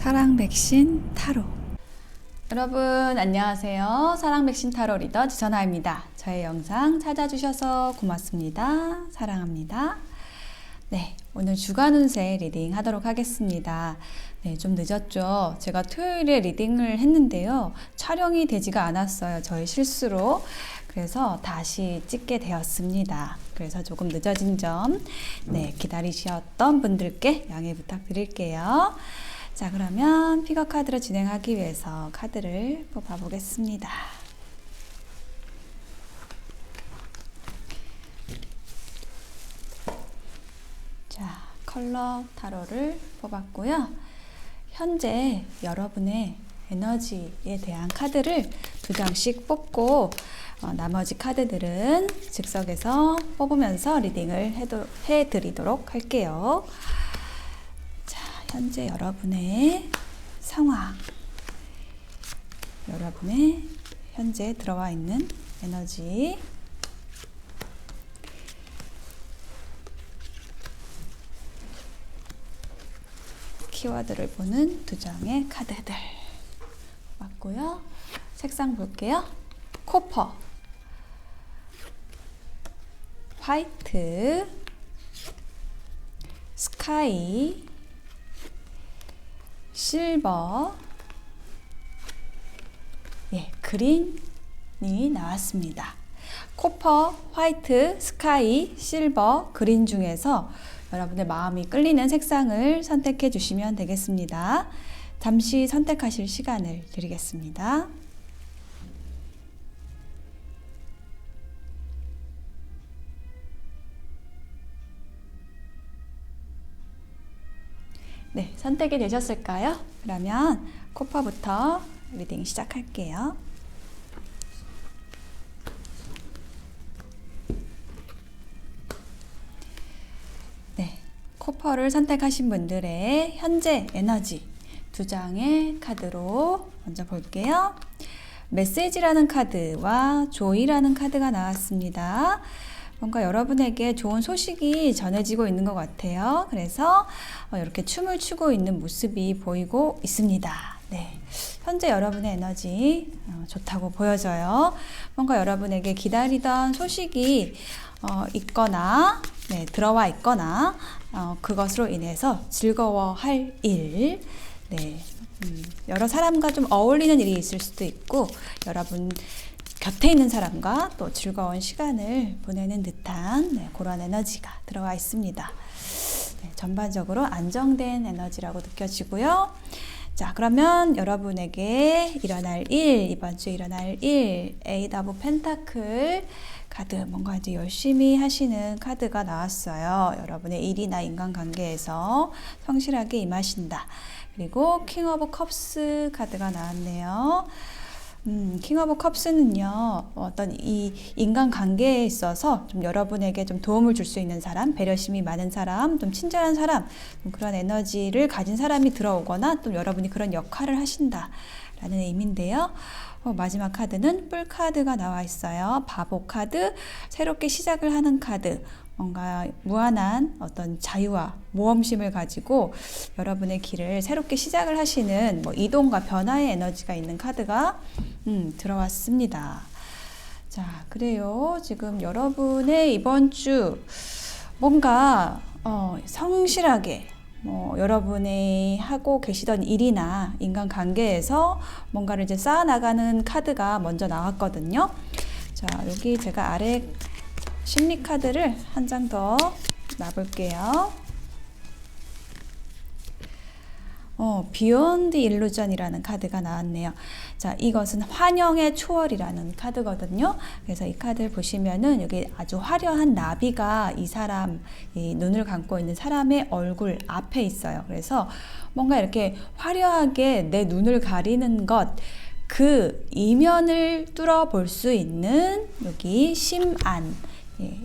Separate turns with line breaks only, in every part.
사랑 백신 타로. 여러분 안녕하세요. 사랑 백신 타로 리더 지선아입니다. 저의 영상 찾아주셔서 고맙습니다. 사랑합니다. 네, 오늘 주간 운세 리딩 하도록 하겠습니다. 네, 좀 늦었죠. 제가 토요일에 리딩을 했는데요. 촬영이 되지가 않았어요. 저의 실수로. 그래서 다시 찍게 되었습니다. 그래서 조금 늦어진 점, 네, 기다리셨던 분들께 양해 부탁드릴게요. 자, 그러면 픽업 카드로 진행하기 위해서 카드를 뽑아 보겠습니다. 자, 컬러 타로를 뽑았고요. 현재 여러분의 에너지에 대한 카드를 2장씩 뽑고 나머지 카드들은 즉석에서 뽑으면서 리딩을 해드리도록 할게요. 현재 여러분의 상황, 여러분의 현재 들어와 있는 에너지, 키워드를 보는 2장의 카드들 맞고요. 색상 볼게요. 코퍼, 화이트, 스카이, 실버, 그린이 나왔습니다. 코퍼, 화이트, 스카이, 실버, 그린 중에서 여러분의 마음이 끌리는 색상을 선택해 주시면 되겠습니다. 잠시 선택하실 시간을 드리겠습니다. 네, 선택이 되셨을까요? 그러면 코퍼부터 리딩 시작할게요. 네, 코퍼를 선택하신 분들의 현재 에너지 2장의 카드로 먼저 볼게요. 메시지라는 카드와 조이라는 카드가 나왔습니다. 뭔가 여러분에게 좋은 소식이 전해지고 있는 것 같아요. 그래서 이렇게 춤을 추고 있는 모습이 보이고 있습니다. 네, 현재 여러분의 에너지 좋다고 보여져요. 뭔가 여러분에게 기다리던 소식이 있거나 들어와 있거나 그것으로 인해서 즐거워할 일, 여러 사람과 좀 어울리는 일이 있을 수도 있고 여러분 곁에 있는 사람과 또 즐거운 시간을 보내는 듯한 그런 에너지가 들어와 있습니다. 전반적으로 안정된 에너지라고 느껴지고요. 자, 그러면 여러분에게 일어날 일, 이번 주에 일어날 일, 에이트 오브 펜타클 카드, 뭔가 이제 열심히 하시는 카드가 나왔어요. 여러분의 일이나 인간관계에서 성실하게 임하신다. 그리고 킹 오브 컵스 카드가 나왔네요. 킹 오브 컵스는요, 어떤 이 인간관계에 있어서 좀 여러분에게 좀 도움을 줄 수 있는 사람, 배려심이 많은 사람, 좀 친절한 사람, 그런 에너지를 가진 사람이 들어오거나 또 여러분이 그런 역할을 하신다라는 의미인데요. 마지막 카드는 뿔 카드가 나와 있어요. 바보 카드, 새롭게 시작을 하는 카드. 뭔가 무한한 어떤 자유와 모험심을 가지고 여러분의 길을 새롭게 시작을 하시는 이동과 변화의 에너지가 있는 카드가 들어왔습니다. 자, 그래요. 지금 여러분의 이번 주 뭔가 성실하게 여러분이 하고 계시던 일이나 인간관계에서 뭔가를 이제 쌓아나가는 카드가 먼저 나왔거든요. 자, 여기 제가 아래 심리 카드를 한 장 더 놔볼게요. 비욘드 일루전이라는 카드가 나왔네요. 자, 이것은 환영의 초월이라는 카드거든요. 그래서 이 카드를 보시면은 여기 아주 화려한 나비가 이 눈을 감고 있는 사람의 얼굴 앞에 있어요. 그래서 뭔가 이렇게 화려하게 내 눈을 가리는 것, 그 이면을 뚫어볼 수 있는 여기 심안,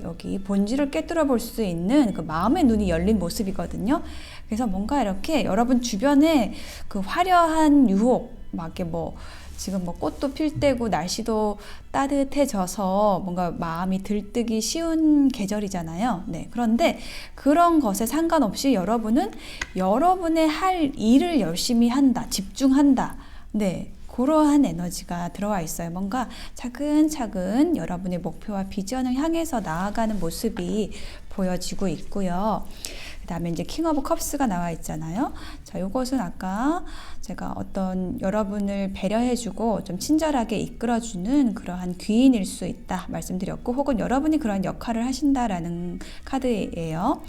여기 본질을 꿰뚫어 볼 수 있는 그 마음의 눈이 열린 모습이거든요. 그래서 뭔가 이렇게 여러분 주변에 그 화려한 유혹, 막 이렇게 지금 뭐 꽃도 필 때고 날씨도 따뜻해져서 뭔가 마음이 들뜨기 쉬운 계절이잖아요. 네, 그런데 그런 것에 상관없이 여러분은 여러분의 할 일을 열심히 한다, 집중한다. 네, 그러한 에너지가 들어와 있어요. 뭔가 차근차근 여러분의 목표와 비전을 향해서 나아가는 모습이 보여지고 있고요. 그 다음에 이제 킹 오브 컵스가 나와 있잖아요. 자, 요것은 아까 제가 어떤 여러분을 배려해주고 좀 친절하게 이끌어주는 그러한 귀인일 수 있다 말씀드렸고, 혹은 여러분이 그런 역할을 하신다라는 카드예요.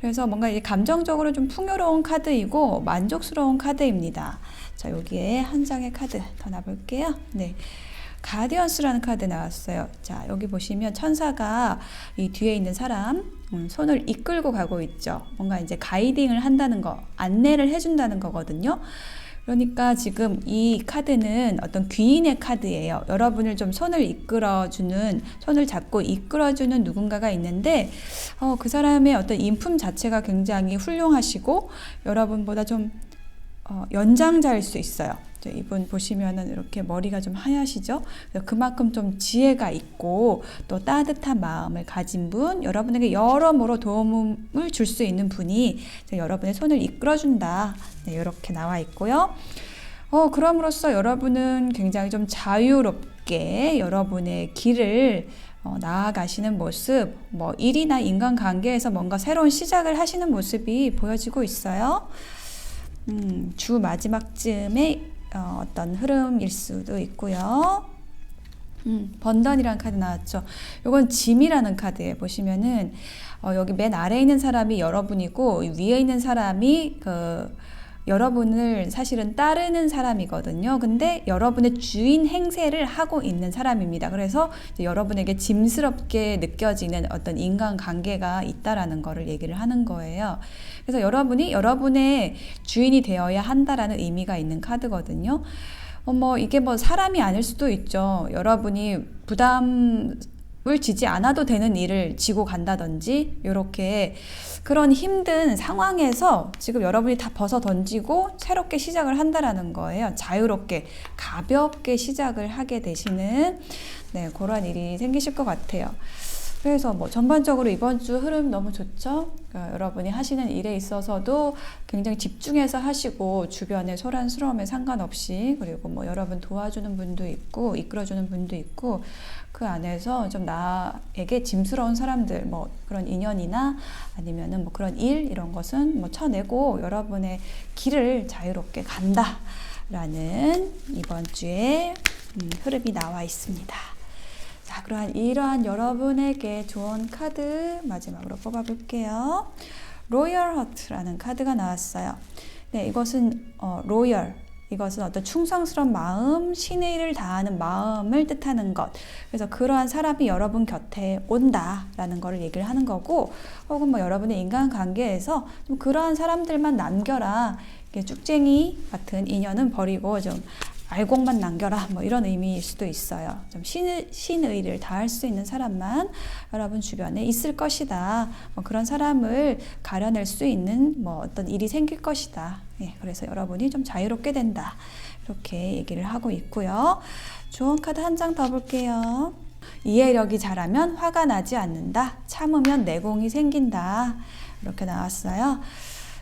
그래서 뭔가 이제 감정적으로 좀 풍요로운 카드이고 만족스러운 카드입니다. 자, 여기에 한 장의 카드 더 놔볼게요. 네. 가디언스라는 카드 나왔어요. 자, 여기 보시면 천사가 이 뒤에 있는 사람 손을 이끌고 가고 있죠. 뭔가 이제 가이딩을 한다는 거, 안내를 해준다는 거거든요. 그러니까 지금 이 카드는 어떤 귀인의 카드예요. 여러분을 좀 손을 이끌어주는, 손을 잡고 이끌어주는 누군가가 있는데, 그 사람의 어떤 인품 자체가 굉장히 훌륭하시고 여러분보다 좀 연장자일 수 있어요. 이분 보시면은 이렇게 머리가 좀 하얗시죠? 그만큼 좀 지혜가 있고 또 따뜻한 마음을 가진 분, 여러분에게 여러모로 도움을 줄 수 있는 분이 여러분의 손을 이끌어준다. 네, 이렇게 나와 있고요. 그럼으로써 여러분은 굉장히 좀 자유롭게 여러분의 길을 나아가시는 모습, 뭐 일이나 인간관계에서 뭔가 새로운 시작을 하시는 모습이 보여지고 있어요. 주 마지막쯤에 어떤 흐름일 수도 있고요. 번던이라는 카드 나왔죠. 이건 짐이라는 카드에 보시면은 여기 맨 아래에 있는 사람이 여러분이고 위에 있는 사람이 여러분을 사실은 따르는 사람이거든요. 근데 여러분의 주인 행세를 하고 있는 사람입니다. 그래서 이제 여러분에게 짐스럽게 느껴지는 어떤 인간관계가 있다라는 거를 얘기를 하는 거예요. 그래서 여러분이 여러분의 주인이 되어야 한다라는 의미가 있는 카드거든요. 이게 뭐 사람이 아닐 수도 있죠. 여러분이 부담을 지지 않아도 되는 일을 지고 간다든지, 이렇게 그런 힘든 상황에서 지금 여러분이 다 벗어 던지고 새롭게 시작을 한다라는 거예요. 자유롭게, 가볍게 시작을 하게 되시는, 네, 그런 일이 생기실 것 같아요. 그래서 뭐 전반적으로 이번 주 흐름 너무 좋죠? 그러니까 여러분이 하시는 일에 있어서도 굉장히 집중해서 하시고, 주변의 소란스러움에 상관없이, 그리고 뭐 여러분 도와주는 분도 있고 이끌어주는 분도 있고, 그 안에서 좀 나에게 짐스러운 사람들, 뭐 그런 인연이나 아니면은 뭐 그런 일, 이런 것은 뭐 쳐내고 여러분의 길을 자유롭게 간다라는 이번 주에 흐름이 나와 있습니다. 자, 이러한 여러분에게 좋은 카드 마지막으로 뽑아볼게요. 로열 하트라는 카드가 나왔어요. 네, 이것은 로열, 이것은 어떤 충성스러운 마음, 신의 일을 다하는 마음을 뜻하는 것. 그래서 그러한 사람이 여러분 곁에 온다라는 거를 얘기를 하는 거고, 혹은 뭐 여러분의 인간관계에서 좀 그러한 사람들만 남겨라, 쭉쟁이 같은 인연은 버리고 좀 알곡만 남겨라, 뭐 이런 의미일 수도 있어요. 좀 신의를 다할 수 있는 사람만 여러분 주변에 있을 것이다. 뭐 그런 사람을 가려낼 수 있는 뭐 어떤 일이 생길 것이다. 예, 그래서 여러분이 좀 자유롭게 된다. 이렇게 얘기를 하고 있고요. 좋은 카드 한 장 더 볼게요. 이해력이 잘하면 화가 나지 않는다. 참으면 내공이 생긴다. 이렇게 나왔어요.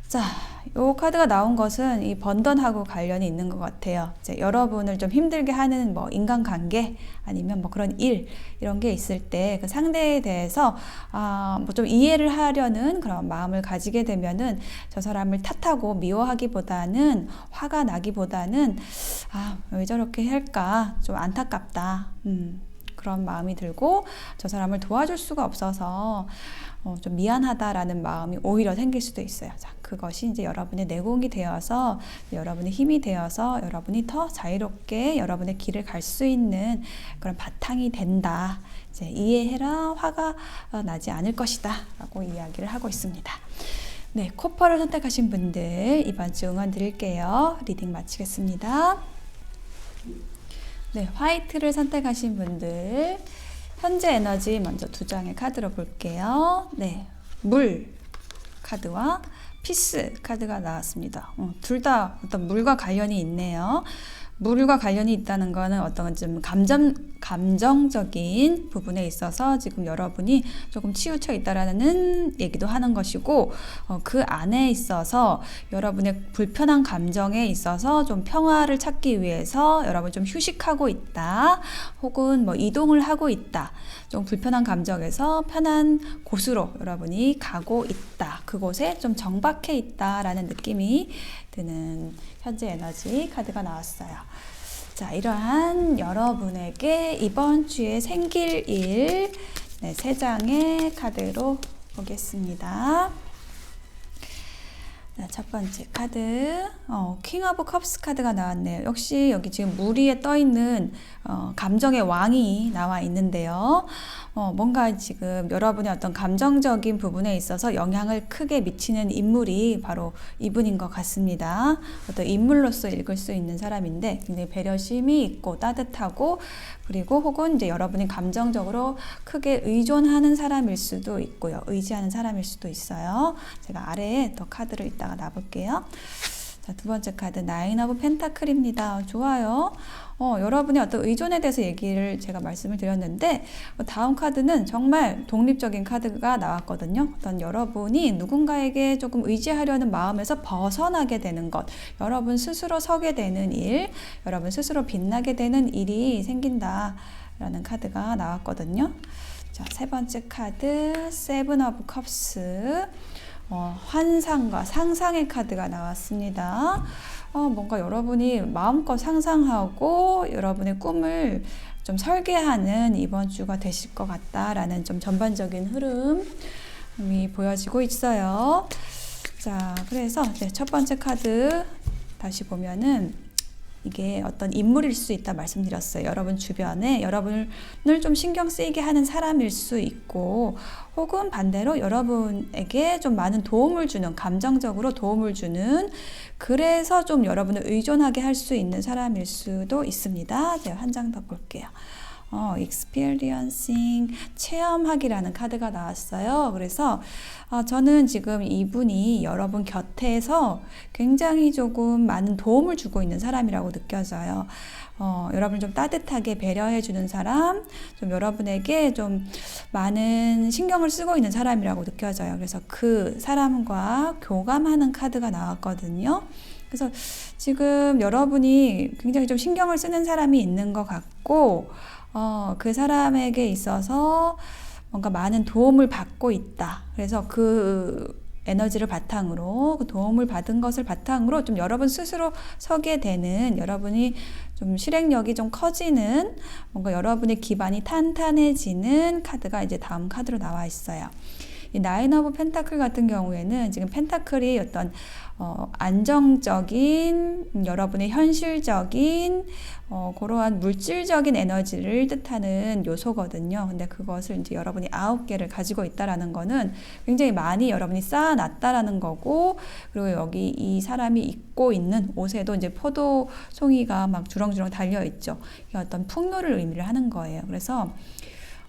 자, 이 카드가 나온 것은 이 번던하고 관련이 있는 것 같아요. 이제 여러분을 좀 힘들게 하는 뭐 인간관계 아니면 뭐 그런 일, 이런 게 있을 때 그 상대에 대해서 뭐 좀 이해를 하려는 그런 마음을 가지게 되면은 저 사람을 탓하고 미워하기보다는, 화가 나기보다는 왜 저렇게 할까, 좀 안타깝다, 그런 마음이 들고 저 사람을 도와줄 수가 없어서 좀 미안하다라는 마음이 오히려 생길 수도 있어요. 자, 그것이 이제 여러분의 내공이 되어서, 여러분의 힘이 되어서 여러분이 더 자유롭게 여러분의 길을 갈 수 있는 그런 바탕이 된다. 이제 이해해라, 화가 나지 않을 것이다 라고 이야기를 하고 있습니다. 네, 코퍼를 선택하신 분들 이번 주 응원 드릴게요. 리딩 마치겠습니다. 네, 화이트를 선택하신 분들 현재 에너지 먼저 두 장의 카드로 볼게요. 네, 물 카드와 피스 카드가 나왔습니다. 둘 다 어떤 물과 관련이 있네요. 물과 관련이 있다는 거는 어떤 좀 감정적인 부분에 있어서 지금 여러분이 조금 치우쳐 있다라는 얘기도 하는 것이고, 그 안에 있어서 여러분의 불편한 감정에 있어서 좀 평화를 찾기 위해서 여러분 좀 휴식하고 있다, 혹은 뭐 이동을 하고 있다, 좀 불편한 감정에서 편한 곳으로 여러분이 가고 있다, 그곳에 좀 정박해 있다라는 느낌이 드는 현재 에너지 카드가 나왔어요. 자, 이러한 여러분에게 이번 주에 생길 일, 네, 3장의 카드로 보겠습니다. 자, 첫 번째 카드, 킹 오브 컵스 카드가 나왔네요. 역시 여기 지금 물 위에 떠 있는 감정의 왕이 나와 있는데요. 뭔가 지금 여러분의 어떤 감정적인 부분에 있어서 영향을 크게 미치는 인물이 바로 이분인 것 같습니다. 어떤 인물로서 읽을 수 있는 사람인데 굉장히 배려심이 있고 따뜻하고, 그리고 혹은 이제 여러분이 감정적으로 크게 의존하는 사람일 수도 있고요. 의지하는 사람일 수도 있어요. 제가 아래에 더 카드를 이따가 놔볼게요. 자, 두 번째 카드 나인 오브 펜타클입니다. 좋아요. 여러분의 어떤 의존에 대해서 얘기를 제가 말씀을 드렸는데, 다음 카드는 정말 독립적인 카드가 나왔거든요. 어떤 여러분이 누군가에게 조금 의지하려는 마음에서 벗어나게 되는 것, 여러분 스스로 서게 되는 일, 여러분 스스로 빛나게 되는 일이 생긴다라는 카드가 나왔거든요. 자, 세 번째 카드 세븐 오브 컵스, 환상과 상상의 카드가 나왔습니다. 뭔가 여러분이 마음껏 상상하고 여러분의 꿈을 좀 설계하는 이번 주가 되실 것 같다라는 좀 전반적인 흐름이 보여지고 있어요. 자, 그래서 첫 번째 카드 다시 보면은 이게 어떤 인물일 수 있다 말씀드렸어요. 여러분 주변에 여러분을 좀 신경 쓰이게 하는 사람일 수 있고, 혹은 반대로 여러분에게 좀 많은 도움을 주는, 감정적으로 도움을 주는, 그래서 좀 여러분을 의존하게 할 수 있는 사람일 수도 있습니다. 제가 한 장 더 볼게요. experiencing, 체험하기라는 카드가 나왔어요. 그래서 저는 지금 이분이 여러분 곁에서 굉장히 조금 많은 도움을 주고 있는 사람이라고 느껴져요. 여러분을 좀 따뜻하게 배려해 주는 사람, 좀 여러분에게 좀 많은 신경을 쓰고 있는 사람이라고 느껴져요. 그래서 그 사람과 교감하는 카드가 나왔거든요. 그래서 지금 여러분이 굉장히 좀 신경을 쓰는 사람이 있는 것 같고, 그 사람에게 있어서 뭔가 많은 도움을 받고 있다. 그래서 그 에너지를 바탕으로, 그 도움을 받은 것을 바탕으로 좀 여러분 스스로 서게 되는, 여러분이 좀 실행력이 좀 커지는, 뭔가 여러분의 기반이 탄탄해지는 카드가 이제 다음 카드로 나와 있어요. 이 나인 오브 펜타클 같은 경우에는 지금 펜타클이 어떤 안정적인, 여러분의 현실적인 그러한 물질적인 에너지를 뜻하는 요소거든요. 근데 그것을 이제 여러분이 9개를 가지고 있다라는 거는 굉장히 많이 여러분이 쌓아놨다라는 거고, 그리고 여기 이 사람이 입고 있는 옷에도 이제 포도 송이가 막 주렁주렁 달려 있죠. 이게 어떤 풍요를 의미를 하는 거예요. 그래서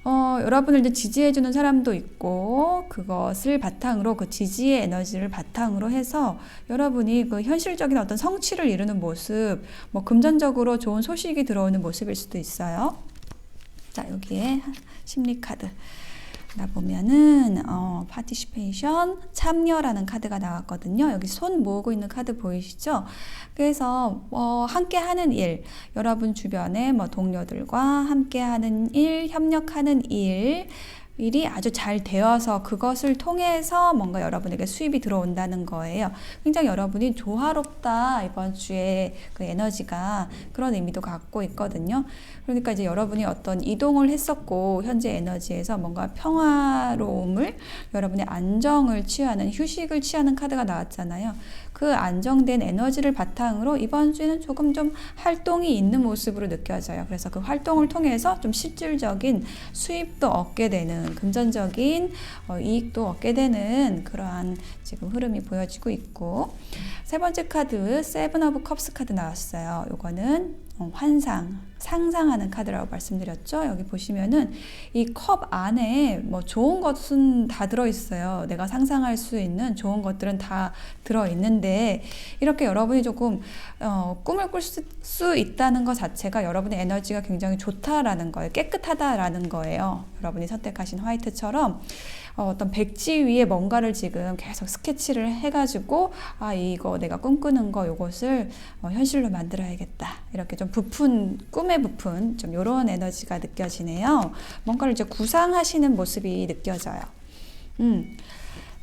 여러분을 이제 지지해주는 사람도 있고, 그것을 바탕으로, 그 지지의 에너지를 바탕으로 해서 여러분이 그 현실적인 어떤 성취를 이루는 모습, 뭐 금전적으로 좋은 소식이 들어오는 모습일 수도 있어요. 자, 여기에 심리 카드 나 보면은 파티시페이션, 참여라는 카드가 나왔거든요. 여기 손 모으고 있는 카드 보이시죠? 그래서 함께 하는 일, 여러분 주변에 뭐 동료들과 함께 하는 일, 협력하는 일이 아주 잘 되어서 그것을 통해서 뭔가 여러분에게 수입이 들어온다는 거예요. 굉장히 여러분이 조화롭다, 이번 주에 그 에너지가 그런 의미도 갖고 있거든요. 그러니까 이제 여러분이 어떤 이동을 했었고, 현재 에너지에서 뭔가 평화로움을, 여러분의 안정을 취하는, 휴식을 취하는 카드가 나왔잖아요. 그 안정된 에너지를 바탕으로 이번 주에는 조금 좀 활동이 있는 모습으로 느껴져요. 그래서 그 활동을 통해서 좀 실질적인 수입도 얻게 되는, 금전적인 이익도 얻게 되는 그러한 지금 흐름이 보여지고 있고, 세 번째 카드 세븐 오브 컵스 카드 나왔어요. 요거는 환상, 상상하는 카드라고 말씀드렸죠. 여기 보시면은 이 컵 안에 뭐 좋은 것은 다 들어있어요. 내가 상상할 수 있는 좋은 것들은 다 들어있는데 이렇게 여러분이 조금 꿈을 꿀 수 있다는 것 자체가 여러분의 에너지가 굉장히 좋다라는 거예요. 깨끗하다라는 거예요. 여러분이 선택하신 화이트처럼 어떤 백지 위에 뭔가를 지금 계속 스케치를 해가지고 이거 내가 꿈꾸는 거 요것을 현실로 만들어야겠다. 이렇게 좀 부푼 꿈에 부푼 좀 요런 에너지가 느껴지네요. 뭔가를 이제 구상하시는 모습이 느껴져요.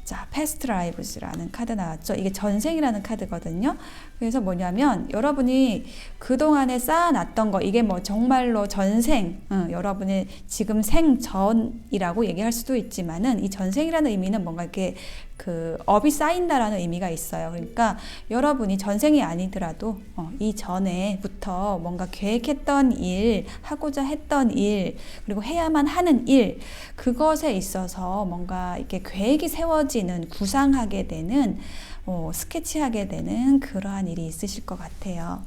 자, past lives라는 카드 나왔죠. 이게 전생이라는 카드거든요. 그래서 뭐냐면 여러분이 그동안에 쌓아놨던 거 이게 뭐 정말로 전생 여러분의 지금 생전이라고 얘기할 수도 있지만은 이 전생이라는 의미는 뭔가 이렇게 그 업이 쌓인다라는 의미가 있어요. 그러니까 여러분이 전생이 아니더라도 이 전에부터 뭔가 계획했던 일, 하고자 했던 일, 그리고 해야만 하는 일, 그것에 있어서 뭔가 이렇게 계획이 세워지는, 구상하게 되는, 스케치하게 되는 그러한 일이 있으실 것 같아요.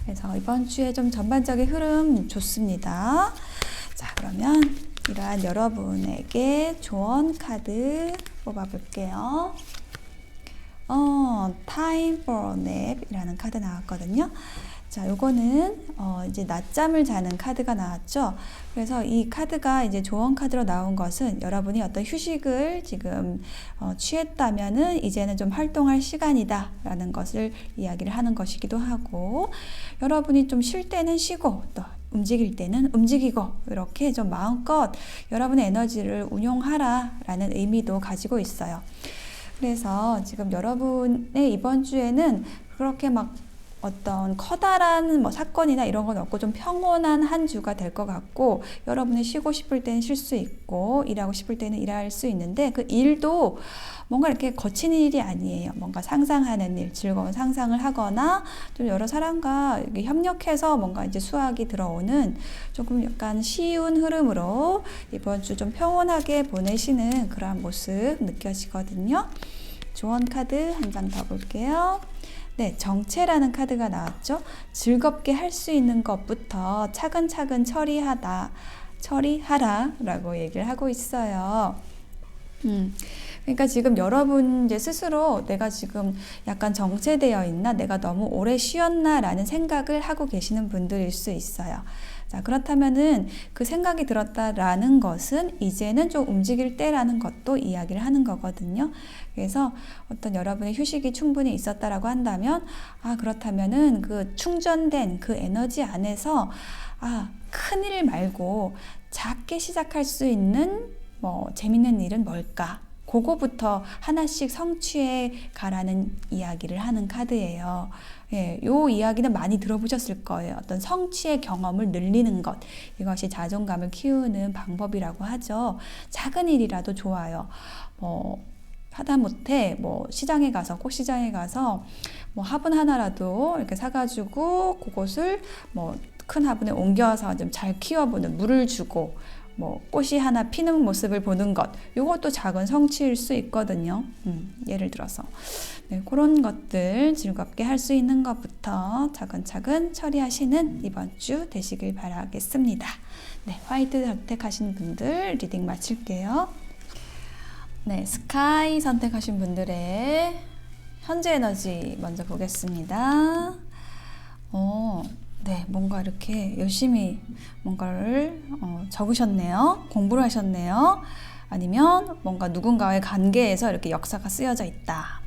그래서 이번 주에 좀 전반적인 흐름 좋습니다. 자, 그러면 이러한 여러분에게 조언 카드 뽑아볼게요. Time for a nap 이라는 카드 나왔거든요. 자, 요거는 이제 낮잠을 자는 카드가 나왔죠. 그래서 이 카드가 이제 조언 카드로 나온 것은 여러분이 어떤 휴식을 지금 취했다면은 이제는 좀 활동할 시간이다라는 것을 이야기를 하는 것이기도 하고, 여러분이 좀 쉴 때는 쉬고 또 움직일 때는 움직이고 이렇게 좀 마음껏 여러분의 에너지를 운용하라라는 의미도 가지고 있어요. 그래서 지금 여러분의 이번 주에는 그렇게 막 어떤 커다란 뭐 사건이나 이런 건 없고 좀 평온한 한 주가 될 것 같고, 여러분이 쉬고 싶을 때는 쉴 수 있고 일하고 싶을 때는 일할 수 있는데 그 일도 뭔가 이렇게 거친 일이 아니에요. 뭔가 상상하는 일, 즐거운 상상을 하거나 좀 여러 사람과 협력해서 뭔가 이제 수확이 들어오는 조금 약간 쉬운 흐름으로 이번 주 좀 평온하게 보내시는 그런 모습 느껴지거든요. 조언 카드 한 장 더 볼게요. 네, 정체라는 카드가 나왔죠. 즐겁게 할 수 있는 것부터 차근차근 처리하라라고 얘기를 하고 있어요. 그러니까 지금 여러분 이제 스스로 내가 지금 약간 정체되어 있나, 내가 너무 오래 쉬었나 라는 생각을 하고 계시는 분들일 수 있어요. 자, 그렇다면은 그 생각이 들었다라는 것은 이제는 좀 움직일 때라는 것도 이야기를 하는 거거든요. 그래서 어떤 여러분의 휴식이 충분히 있었다라고 한다면, 그렇다면은 그 충전된 그 에너지 안에서 큰 일 말고 작게 시작할 수 있는 뭐 재밌는 일은 뭘까? 그거부터 하나씩 성취해 가라는 이야기를 하는 카드예요. 예, 요 이야기는 많이 들어보셨을 거예요. 어떤 성취의 경험을 늘리는 것, 이것이 자존감을 키우는 방법이라고 하죠. 작은 일이라도 좋아요. 하다못해 시장에 가서 꼭 시장에 가서 화분 하나라도 이렇게 사가지고 그것을 큰 화분에 옮겨서 좀 잘 키워보는, 물을 주고 꽃이 하나 피는 모습을 보는 것, 이것도 작은 성취일 수 있거든요. 예를 들어서 그런 것들 즐겁게 할 수 있는 것부터 차근차근 처리하시는 이번 주 되시길 바라겠습니다. 네, 화이트 선택하신 분들 리딩 마칠게요. 네, 스카이 선택하신 분들의 현재 에너지 먼저 보겠습니다. 네, 뭔가 이렇게 열심히 뭔가를 적으셨네요. 공부를 하셨네요. 아니면 뭔가 누군가의 관계에서 이렇게 역사가 쓰여져 있다.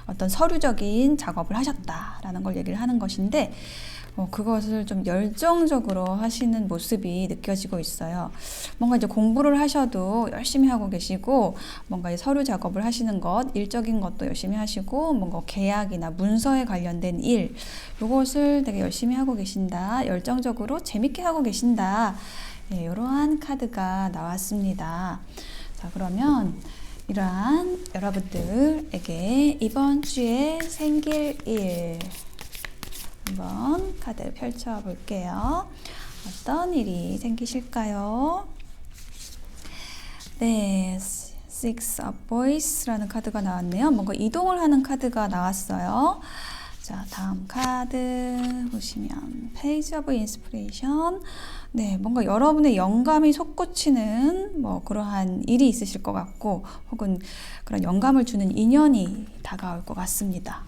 어떤 서류적인 작업을 하셨다라는 걸 얘기를 하는 것인데, 그것을 좀 열정적으로 하시는 모습이 느껴지고 있어요. 뭔가 이제 공부를 하셔도 열심히 하고 계시고, 뭔가 서류 작업을 하시는 것, 일적인 것도 열심히 하시고, 뭔가 계약이나 문서에 관련된 일, 이것을 되게 열심히 하고 계신다. 열정적으로 재밌게 하고 계신다. 네, 이러한 카드가 나왔습니다. 자, 그러면 이러한 여러분들에게 이번 주에 생길 일, 한번 카드를 펼쳐 볼게요. 어떤 일이 생기실까요? 네, Six of Voices라는 카드가 나왔네요. 뭔가 이동을 하는 카드가 나왔어요. 자, 다음 카드 보시면 페이지 오브 인스피레이션. 네, 뭔가 여러분의 영감이 솟구치는 뭐 그러한 일이 있으실 것 같고, 혹은 그런 영감을 주는 인연이 다가올 것 같습니다.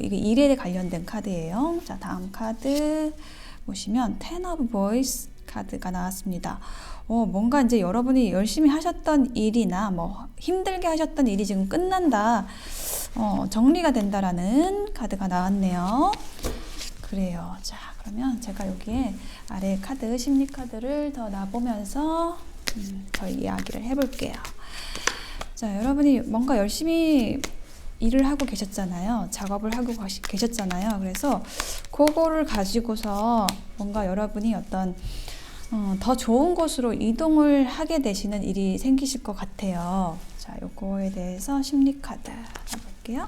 이게 일에 관련된 카드예요. 자, 다음 카드 보시면 Ten of Voice 카드가 나왔습니다. 뭔가 이제 여러분이 열심히 하셨던 일이나 뭐 힘들게 하셨던 일이 지금 끝난다, 정리가 된다라는 카드가 나왔네요. 그래요. 자, 그러면 제가 여기에 아래 카드, 심리 카드를 더 놔보면서 저희 이야기를 해볼게요. 자, 여러분이 뭔가 열심히 일을 하고 계셨잖아요. 작업을 하고 계셨잖아요. 그래서 그거를 가지고서 뭔가 여러분이 어떤 더 좋은 곳으로 이동을 하게 되시는 일이 생기실 것 같아요. 자, 요거에 대해서 심리 카드 볼게요.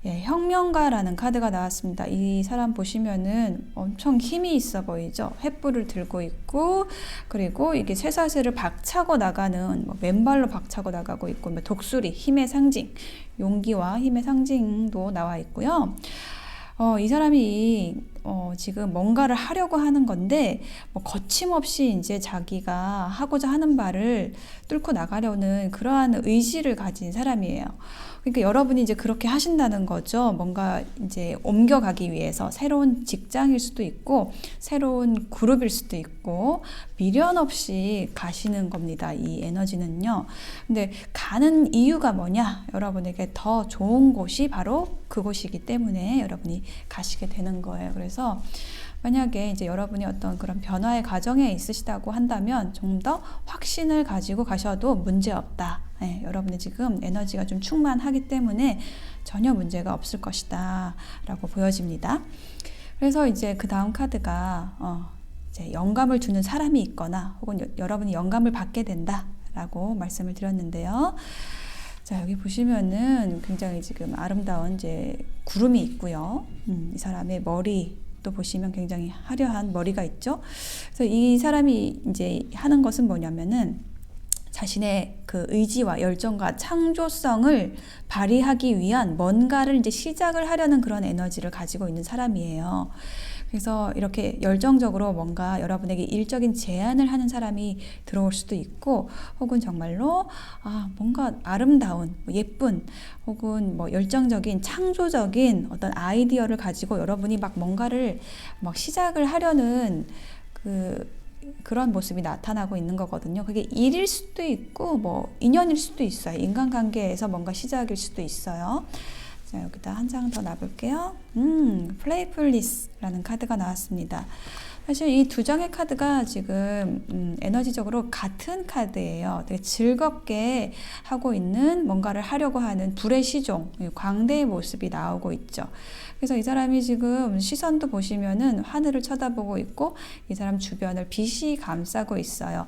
예, 혁명가라는 카드가 나왔습니다. 이 사람 보시면은 엄청 힘이 있어 보이죠? 횃불을 들고 있고, 그리고 이게 쇠사슬을 박차고 나가는, 맨발로 박차고 나가고 있고, 독수리, 힘의 상징, 용기와 힘의 상징도 나와 있고요. 이 사람이 지금 뭔가를 하려고 하는 건데, 거침없이 이제 자기가 하고자 하는 바를 뚫고 나가려는 그러한 의지를 가진 사람이에요. 그러니까 여러분이 이제 그렇게 하신다는 거죠. 뭔가 이제 옮겨가기 위해서 새로운 직장일 수도 있고, 새로운 그룹일 수도 있고, 미련 없이 가시는 겁니다. 이 에너지는요. 근데 가는 이유가 뭐냐? 여러분에게 더 좋은 곳이 바로 그곳이기 때문에 여러분이 가시게 되는 거예요. 그래서 만약에 이제 여러분이 어떤 그런 변화의 과정에 있으시다고 한다면 좀 더 확신을 가지고 가셔도 문제 없다. 네, 여러분의 지금 에너지가 좀 충만하기 때문에 전혀 문제가 없을 것이다 라고 보여집니다. 그래서 이제 그 다음 카드가 이제 영감을 주는 사람이 있거나 혹은 여러분이 영감을 받게 된다 라고 말씀을 드렸는데요. 자, 여기 보시면은 굉장히 지금 아름다운 이제 구름이 있고요. 이 사람의 머리 또 보시면 굉장히 화려한 머리가 있죠. 그래서 이 사람이 이제 하는 것은 뭐냐면은 자신의 그 의지와 열정과 창조성을 발휘하기 위한 뭔가를 이제 시작을 하려는 그런 에너지를 가지고 있는 사람이에요. 그래서 이렇게 열정적으로 뭔가 여러분에게 일적인 제안을 하는 사람이 들어올 수도 있고, 혹은 정말로 뭔가 아름다운, 예쁜, 혹은 열정적인, 창조적인 어떤 아이디어를 가지고 여러분이 막 뭔가를 막 시작을 하려는 그런 모습이 나타나고 있는 거거든요. 그게 일일 수도 있고 인연일 수도 있어요. 인간관계에서 뭔가 시작일 수도 있어요. 자, 여기다 한 장 더 놔볼게요. 플레이풀리스라는 카드가 나왔습니다. 사실 이 두 장의 카드가 지금 에너지적으로 같은 카드예요. 되게 즐겁게 하고 있는, 뭔가를 하려고 하는 불의 시종, 광대의 모습이 나오고 있죠. 그래서 이 사람이 지금 시선도 보시면은 하늘을 쳐다보고 있고, 이 사람 주변을 빛이 감싸고 있어요.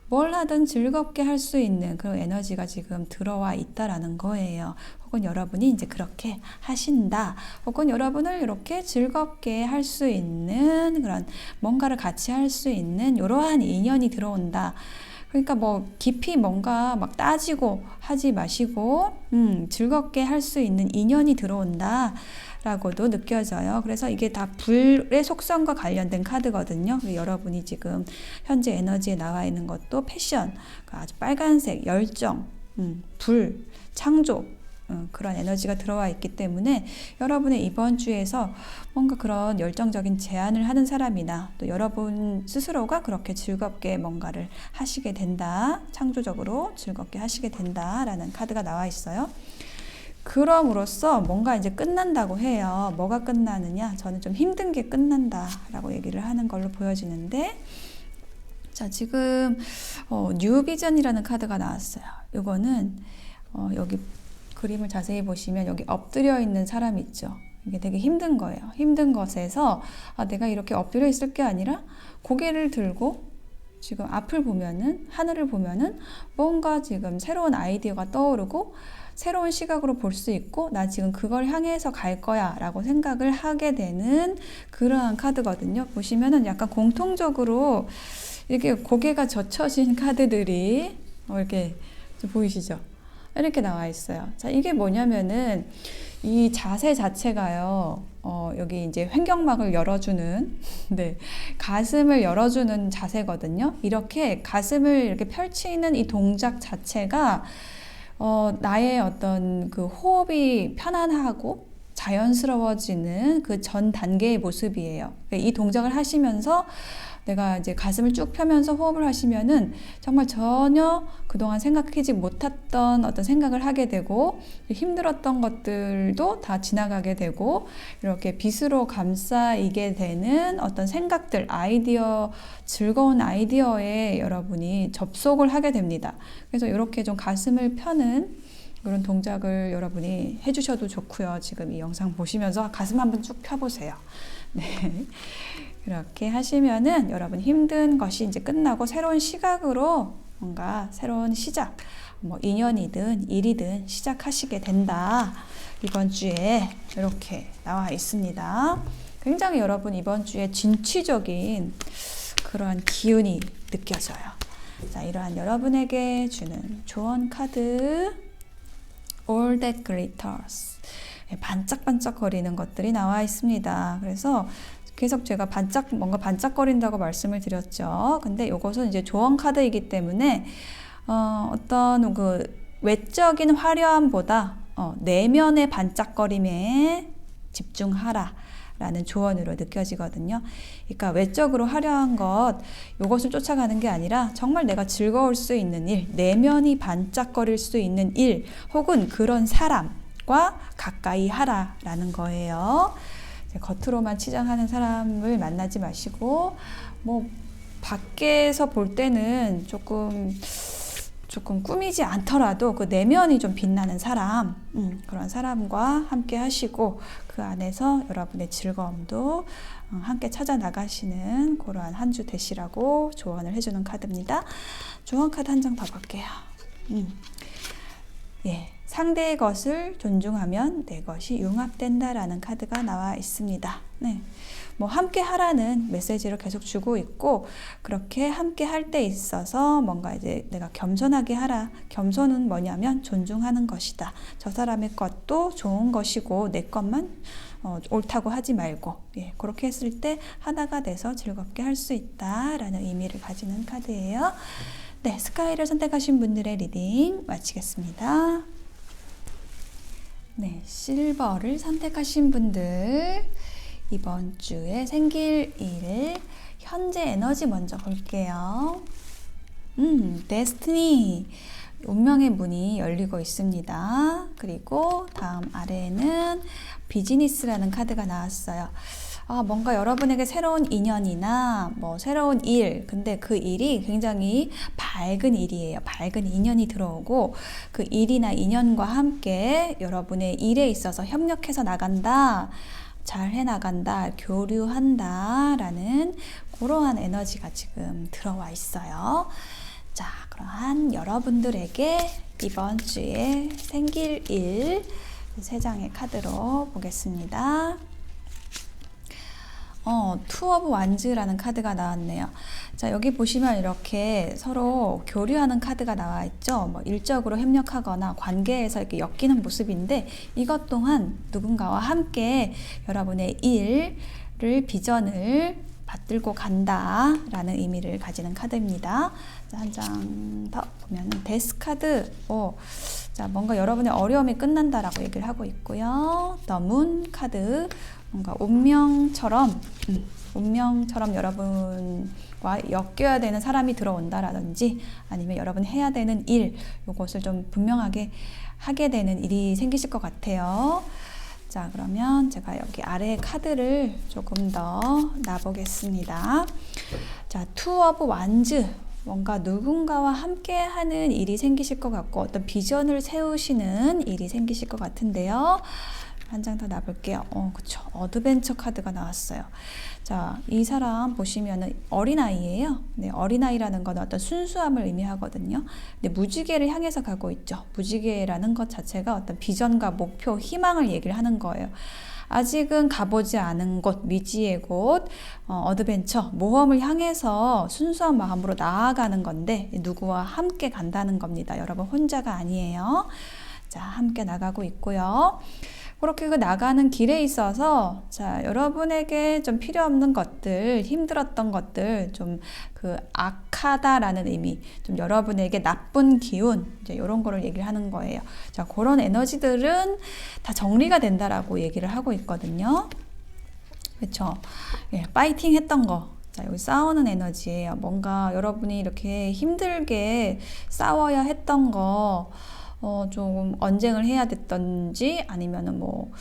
뭘 하든 즐겁게 할 수 있는 그런 에너지가 지금 들어와 있다라는 거예요. 혹은 여러분이 이제 그렇게 하신다. 혹은 여러분을 이렇게 즐겁게 할 수 있는 그런 뭔가를 같이 할 수 있는 이러한 인연이 들어온다. 그러니까 깊이 뭔가 막 따지고 하지 마시고 즐겁게 할 수 있는 인연이 들어온다 라고도 느껴져요. 그래서 이게 다 불의 속성과 관련된 카드거든요. 여러분이 지금 현재 에너지에 나와 있는 것도 패션, 아주 빨간색, 열정, 불, 창조, 그런 에너지가 들어와 있기 때문에 여러분의 이번 주에서 뭔가 그런 열정적인 제안을 하는 사람이나 또 여러분 스스로가 그렇게 즐겁게 뭔가를 하시게 된다, 창조적으로 즐겁게 하시게 된다라는 카드가 나와 있어요. 그럼으로써 뭔가 이제 끝난다고 해요. 뭐가 끝나느냐? 저는 좀 힘든 게 끝난다라고 얘기를 하는 걸로 보여지는데, 자, 지금 뉴비전이라는 카드가 나왔어요. 이거는 여기 그림을 자세히 보시면 여기 엎드려 있는 사람이 있죠. 이게 되게 힘든 거예요. 힘든 것에서 내가 이렇게 엎드려 있을 게 아니라 고개를 들고 지금 앞을 보면은, 하늘을 보면은 뭔가 지금 새로운 아이디어가 떠오르고 새로운 시각으로 볼 수 있고, 나 지금 그걸 향해서 갈 거야 라고 생각을 하게 되는 그러한 카드거든요. 보시면은 약간 공통적으로 이렇게 고개가 젖혀진 카드들이 이렇게 좀 보이시죠? 이렇게 나와 있어요. 자, 이게 뭐냐면은 이 자세 자체가요, 여기 이제 횡격막을 열어주는, 네, 가슴을 열어주는 자세거든요. 이렇게 가슴을 이렇게 펼치는 이 동작 자체가, 나의 어떤 그 호흡이 편안하고 자연스러워지는 그 전 단계의 모습이에요. 이 동작을 하시면서 내가 이제 가슴을 쭉 펴면서 호흡을 하시면은 정말 전혀 그동안 생각하지 못했던 어떤 생각을 하게 되고 힘들었던 것들도 다 지나가게 되고 이렇게 빗으로 감싸이게 되는 어떤 생각들, 아이디어, 즐거운 아이디어에 여러분이 접속을 하게 됩니다. 그래서 이렇게 좀 가슴을 펴는 그런 동작을 여러분이 해주셔도 좋고요. 지금 이 영상 보시면서 가슴 한번 쭉 펴보세요. 네. 이렇게 하시면은 여러분 힘든 것이 이제 끝나고 새로운 시각으로 뭔가 새로운 시작, 뭐 인연이든 일이든 시작하시게 된다. 이번 주에 이렇게 나와 있습니다. 굉장히 여러분 이번 주에 진취적인 그러한 기운이 느껴져요. 자, 이러한 여러분에게 주는 조언 카드 All That Glitters, 반짝반짝거리는 것들이 나와 있습니다. 그래서 계속 제가 뭔가 반짝거린다고 말씀을 드렸죠. 근데 이것은 이제 조언 카드이기 때문에 어떤 그 외적인 화려함보다 내면의 반짝거림에 집중하라 라는 조언으로 느껴지거든요. 그러니까 외적으로 화려한 것, 이것을 쫓아가는 게 아니라 정말 내가 즐거울 수 있는 일, 내면이 반짝거릴 수 있는 일, 혹은 그런 사람과 가까이 하라라는 거예요. 겉으로만 치장하는 사람을 만나지 마시고, 뭐 밖에서 볼 때는 조금 꾸미지 않더라도 그 내면이 좀 빛나는 사람, 그런 사람과 함께 하시고 그 안에서 여러분의 즐거움도 함께 찾아 나가시는 그러한 한 주 되시라고 조언을 해주는 카드입니다. 조언 카드 한 장 더 볼게요. 예. 상대의 것을 존중하면 내 것이 융합된다라는 카드가 나와 있습니다. 네. 뭐 함께 하라는 메시지를 계속 주고 있고, 그렇게 함께 할 때 있어서 뭔가 이제 내가 겸손하게 하라. 겸손은 뭐냐면 존중하는 것이다. 저 사람의 것도 좋은 것이고 내 것만 옳다고 하지 말고, 예, 그렇게 했을 때 하나가 돼서 즐겁게 할 수 있다라는 의미를 가지는 카드예요. 네, 스카이를 선택하신 분들의 리딩 마치겠습니다. 네, 실버를 선택하신 분들 이번 주에 생길 일, 현재 에너지 먼저 볼게요. 데스티니, 운명의 문이 열리고 있습니다. 그리고 다음 아래에는 비즈니스라는 카드가 나왔어요. 뭔가 여러분에게 새로운 인연이나 뭐 새로운 일, 근데 그 일이 굉장히 밝은 일이에요. 밝은 인연이 들어오고 그 일이나 인연과 함께 여러분의 일에 있어서 협력해서 나간다, 잘 해나간다, 교류한다 라는 그러한 에너지가 지금 들어와 있어요. 자, 그러한 여러분들에게 이번 주에 생길 일 3장의 카드로 보겠습니다. 투 오브 완즈라는 카드가 나왔네요. 자, 여기 보시면 이렇게 서로 교류하는 카드가 나와 있죠. 뭐 일적으로 협력하거나 관계에서 이렇게 엮이는 모습인데, 이것 또한 누군가와 함께 여러분의 일을, 비전을 받들고 간다라는 의미를 가지는 카드입니다. 한 장 더 보면 데스 카드. 자, 뭔가 여러분의 어려움이 끝난다라고 얘기를 하고 있고요. 더 문 카드. 뭔가 운명처럼 여러분과 엮여야 되는 사람이 들어온다라든지, 아니면 여러분 해야 되는 일, 요것을 좀 분명하게 하게 되는 일이 생기실 것 같아요. 자, 그러면 제가 여기 아래 카드를 조금 더 놔보겠습니다. 자, 투 오브 완즈. 뭔가 누군가와 함께 하는 일이 생기실 것 같고, 어떤 비전을 세우시는 일이 생기실 것 같은데요. 한 장 더 놔볼게요. 그쵸. 어드벤처 카드가 나왔어요. 자, 이 사람 보시면은 어린아이예요. 네, 어린아이라는 건 어떤 순수함을 의미하거든요. 근데 무지개를 향해서 가고 있죠. 무지개라는 것 자체가 어떤 비전과 목표, 희망을 얘기를 하는 거예요. 아직은 가보지 않은 곳, 미지의 곳, 어드벤처, 모험을 향해서 순수한 마음으로 나아가는 건데, 누구와 함께 간다는 겁니다. 여러분 혼자가 아니에요. 자, 함께 나가고 있고요. 그렇게 그 나가는 길에 있어서 자, 여러분에게 좀 필요 없는 것들, 힘들었던 것들, 좀 그 악하다라는 의미, 좀 여러분에게 나쁜 기운, 이제 이런 거를 얘기를 하는 거예요. 자, 그런 에너지들은 다 정리가 된다라고 얘기를 하고 있거든요. 그렇죠? 예, 파이팅 했던 거. 자, 여기 싸우는 에너지예요. 뭔가 여러분이 이렇게 힘들게 싸워야 했던 거, 좀 언쟁을 해야 됐던지 아니면은 뭐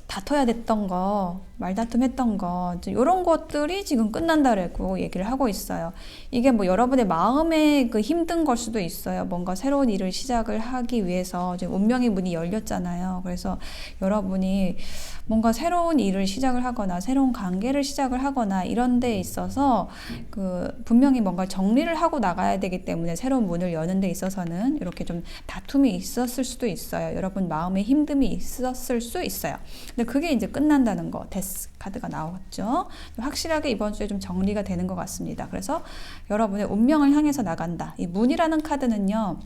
다퉈야 됐던 거, 말다툼 했던 거, 이런 것들이 지금 끝난다라고 얘기를 하고 있어요. 이게 뭐 여러분의 마음에 그 힘든 걸 수도 있어요. 뭔가 새로운 일을 시작을 하기 위해서 지금 운명의 문이 열렸잖아요. 그래서 여러분이 뭔가 새로운 일을 시작을 하거나 새로운 관계를 시작을 하거나 이런 데 있어서 그 분명히 뭔가 정리를 하고 나가야 되기 때문에 새로운 문을 여는 데 있어서는 이렇게 좀 다툼이 있었을 수도 있어요. 여러분 마음에 힘듦이 있었을 수 있어요. 근데 그게 이제 끝난다는 거, 데스 카드가 나왔죠. 확실하게 이번 주에 좀 정리가 되는 것 같습니다. 그래서 여러분의 운명을 향해서 나간다. 이 문이라는 카드는요,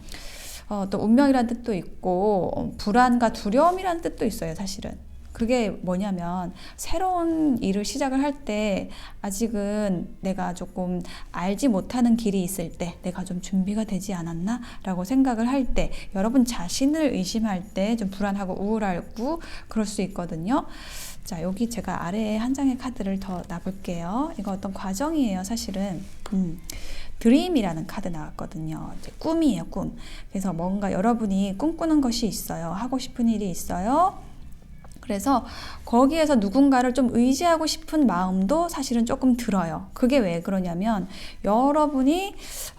또 운명이라는 뜻도 있고 불안과 두려움이라는 뜻도 있어요, 사실은. 그게 뭐냐면 새로운 일을 시작을 할 때 아직은 내가 조금 알지 못하는 길이 있을 때 내가 좀 준비가 되지 않았나? 라고 생각을 할 때 여러분 자신을 의심할 때 좀 불안하고 우울하고 그럴 수 있거든요. 자, 여기 제가 아래에 한 장의 카드를 더 놔볼게요. 이거 어떤 과정이에요, 사실은. 드림이라는 카드 나왔거든요. 이제 꿈이에요, 꿈. 그래서 뭔가 여러분이 꿈꾸는 것이 있어요. 하고 싶은 일이 있어요. 그래서 거기에서 누군가를 좀 의지하고 싶은 마음도 사실은 조금 들어요. 그게 왜 그러냐면 여러분이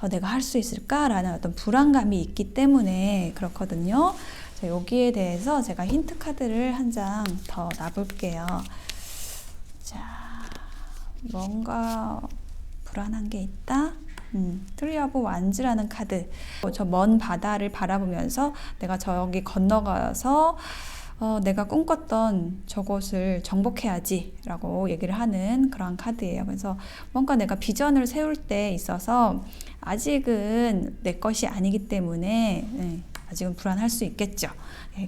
내가 할 수 있을까라는 어떤 불안감이 있기 때문에 그렇거든요. 자, 여기에 대해서 제가 힌트 카드를 한 장 더 놔볼게요. 자, 뭔가 불안한 게 있다? 트리 오브 완즈라는 카드. 저 먼 바다를 바라보면서 내가 저기 건너가서 내가 꿈꿨던 저곳을 정복해야지 라고 얘기를 하는 그런 카드예요. 그래서 뭔가 내가 비전을 세울 때 있어서 아직은 내 것이 아니기 때문에 아직은 불안할 수 있겠죠.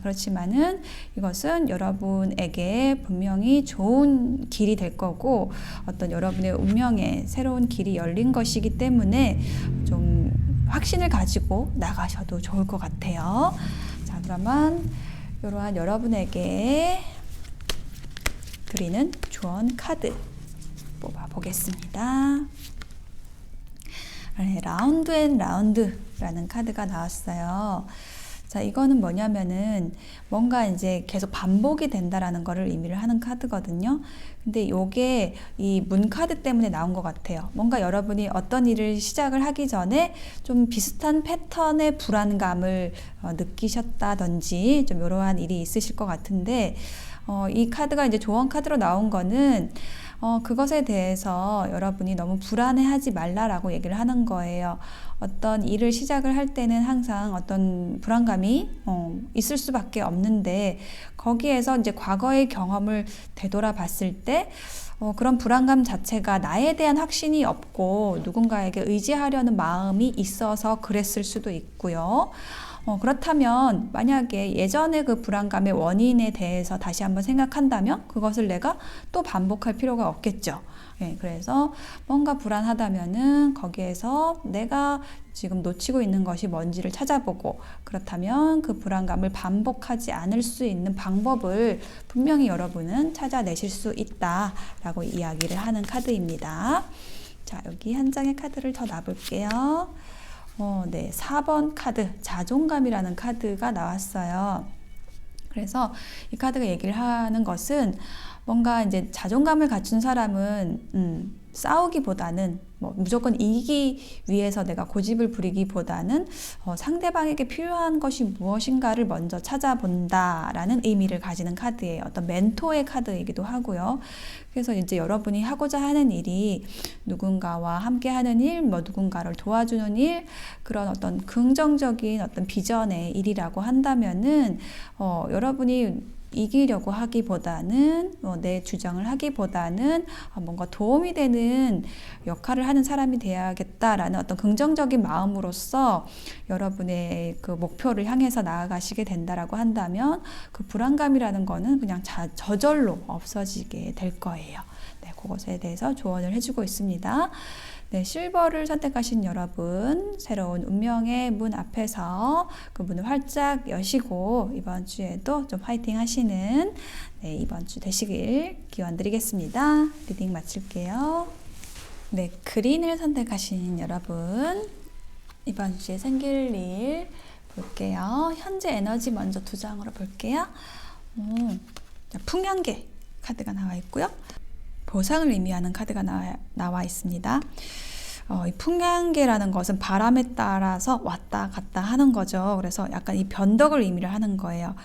그렇지만은 이것은 여러분에게 분명히 좋은 길이 될 거고 어떤 여러분의 운명에 새로운 길이 열린 것이기 때문에 좀 확신을 가지고 나가셔도 좋을 것 같아요. 자, 그러면 이러한 여러분에게 드리는 조언 카드 뽑아 보겠습니다. 라운드 앤 라운드라는 카드가 나왔어요. 자, 이거는 뭐냐면은 뭔가 이제 계속 반복이 된다라는 거를 의미를 하는 카드거든요. 근데 요게 이 문 카드 때문에 나온 것 같아요. 뭔가 여러분이 어떤 일을 시작을 하기 전에 좀 비슷한 패턴의 불안감을 느끼셨다든지 좀 이러한 일이 있으실 것 같은데 이 카드가 이제 조언 카드로 나온 거는 그것에 대해서 여러분이 너무 불안해하지 말라라고 얘기를 하는 거예요. 어떤 일을 시작을 할 때는 항상 어떤 불안감이 있을 수밖에 없는데 거기에서 이제 과거의 경험을 되돌아봤을 때 그런 불안감 자체가 나에 대한 확신이 없고 누군가에게 의지하려는 마음이 있어서 그랬을 수도 있고요. 그렇다면 만약에 예전의 그 불안감의 원인에 대해서 다시 한번 생각한다면 그것을 내가 또 반복할 필요가 없겠죠. 그래서 뭔가 불안하다면은 거기에서 내가 지금 놓치고 있는 것이 뭔지를 찾아보고 그렇다면 그 불안감을 반복하지 않을 수 있는 방법을 분명히 여러분은 찾아내실 수 있다라고 이야기를 하는 카드입니다. 자, 여기 한 장의 카드를 더 놔볼게요. 네, 4번 카드, 자존감이라는 카드가 나왔어요. 그래서 이 카드가 얘기를 하는 것은 뭔가 이제 자존감을 갖춘 사람은 싸우기보다는 뭐 무조건 이기기 위해서 내가 고집을 부리기보다는 상대방에게 필요한 것이 무엇인가를 먼저 찾아본다라는 의미를 가지는 카드예요. 어떤 멘토의 카드이기도 하고요. 그래서 이제 여러분이 하고자 하는 일이 누군가와 함께하는 일, 뭐 누군가를 도와주는 일, 그런 어떤 긍정적인 어떤 비전의 일이라고 한다면은 여러분이 이기려고 하기보다는 내 주장을 하기보다는 뭔가 도움이 되는 역할을 하는 사람이 돼야겠다라는 어떤 긍정적인 마음으로서 여러분의 그 목표를 향해서 나아가시게 된다라고 한다면 그 불안감이라는 거는 그냥 저절로 없어지게 될 거예요. 네, 그것에 대해서 조언을 해주고 있습니다. 네, 실버를 선택하신 여러분, 새로운 운명의 문 앞에서 그 문을 활짝 여시고 이번 주에도 좀 화이팅 하시는 이번 주 되시길 기원 드리겠습니다. 리딩 마칠게요. 네, 그린을 선택하신 여러분, 이번 주에 생길 일 볼게요. 현재 에너지 먼저 2장으로 볼게요. 풍향계 카드가 나와 있고요. 보상을 의미하는 카드가 나와 있습니다. 이 풍향계라는 것은 바람에 따라서 왔다 갔다 하는 거죠. 그래서 약간 이 변덕을 의미를 하는 거예요.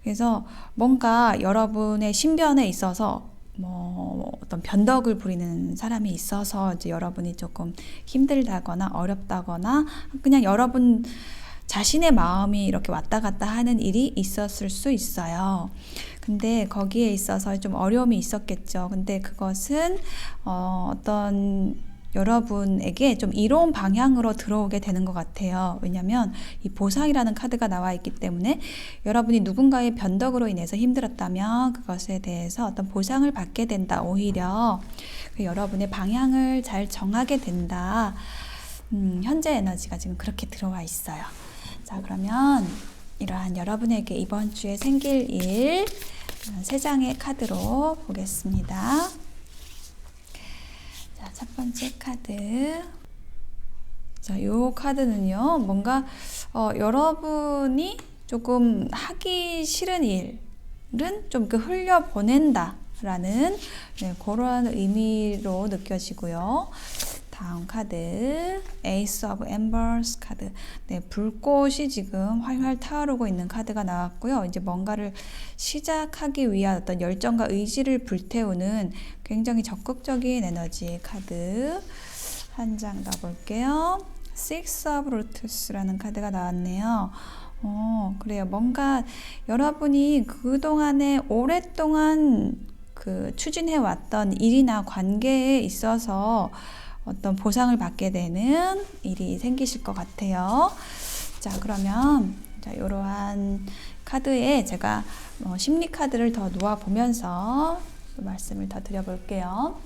그래서 뭔가 여러분의 신변에 있어서 어떤 변덕을 부리는 사람이 있어서 이제 여러분이 조금 힘들다거나 어렵다거나 그냥 여러분 자신의 마음이 이렇게 왔다 갔다 하는 일이 있었을 수 있어요. 근데 거기에 있어서 좀 어려움이 있었겠죠. 근데 그것은 어떤 여러분에게 좀 이로운 방향으로 들어오게 되는 것 같아요. 왜냐하면 이 보상이라는 카드가 나와 있기 때문에 여러분이 누군가의 변덕으로 인해서 힘들었다면 그것에 대해서 어떤 보상을 받게 된다. 오히려 여러분의 방향을 잘 정하게 된다. 현재 에너지가 지금 그렇게 들어와 있어요. 자, 그러면 이러한 여러분에게 이번 주에 생길 일 3장의 카드로 보겠습니다. 자, 첫 번째 카드. 자, 요 카드는요, 뭔가 여러분이 조금 하기 싫은 일은 좀 흘려보낸다 라는 그런 의미로 느껴지고요. 다음 카드, 에이스 오브 엠버스 카드. 네, 불꽃이 지금 활활 타오르고 있는 카드가 나왔고요. 이제 뭔가를 시작하기 위한 어떤 열정과 의지를 불태우는 굉장히 적극적인 에너지의 카드. 한 장 더 볼게요. Six of Lotus라는 카드가 나왔네요. 그래요. 뭔가 여러분이 그동안에 오랫동안 추진해왔던 일이나 관계에 있어서 어떤 보상을 받게 되는 일이 생기실 것 같아요. 자, 그러면 이러한 카드에 제가 심리 카드를 더 놓아 보면서 말씀을 더 드려볼게요.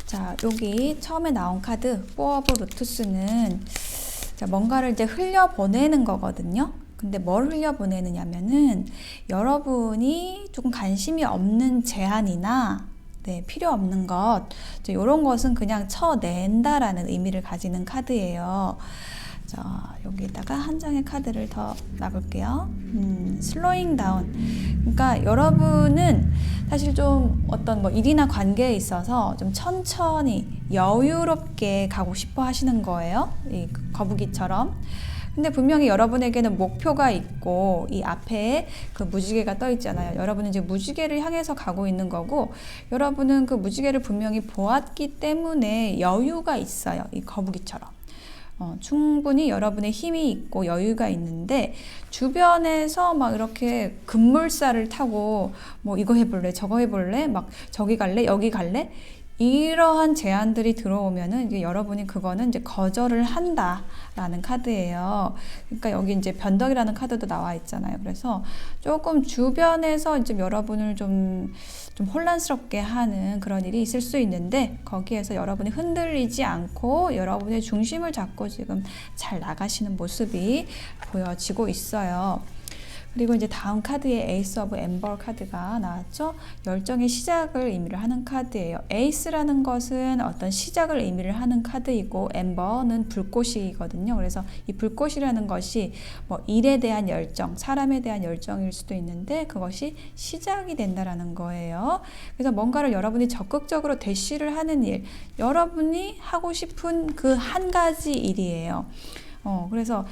자, 여기 처음에 나온 카드 Four of Lotus는 뭔가를 이제 흘려보내는 거거든요. 근데 뭘 흘려보내느냐면은 여러분이 조금 관심이 없는 제안이나 필요 없는 것, 이런 것은 그냥 쳐낸다라는 의미를 가지는 카드예요. 자, 여기다가 한 장의 카드를 더 놔볼게요. 슬로잉 다운. 그러니까 여러분은 사실 좀 어떤 일이나 관계에 있어서 좀 천천히 여유롭게 가고 싶어 하시는 거예요. 이 거북이처럼. 근데 분명히 여러분에게는 목표가 있고 이 앞에 그 무지개가 떠 있잖아요. 여러분은 이제 무지개를 향해서 가고 있는 거고 여러분은 그 무지개를 분명히 보았기 때문에 여유가 있어요. 이 거북이처럼. 충분히 여러분의 힘이 있고 여유가 있는데 주변에서 막 이렇게 급물살을 타고 이거 해볼래 저거 해볼래 막 저기 갈래 여기 갈래 이러한 제안들이 들어오면은 이제 여러분이 그거는 이제 거절을 한다라는 카드예요. 그러니까 여기 이제 변덕이라는 카드도 나와 있잖아요. 그래서 조금 주변에서 이제 여러분을 좀 혼란스럽게 하는 그런 일이 있을 수 있는데 거기에서 여러분이 흔들리지 않고 여러분의 중심을 잡고 지금 잘 나가시는 모습이 보여지고 있어요. 그리고 이제 다음 카드에 에이스 오브 엠버 카드가 나왔죠. 열정의 시작을 의미를 하는 카드예요. 에이스라는 것은 어떤 시작을 의미를 하는 카드이고 엠버는 불꽃이거든요. 그래서 이 불꽃이라는 것이 일에 대한 열정, 사람에 대한 열정일 수도 있는데 그것이 시작이 된다라는 거예요. 그래서 뭔가를 여러분이 적극적으로 대시를 하는 일, 여러분이 하고 싶은 그 한 가지 일이에요. 그래서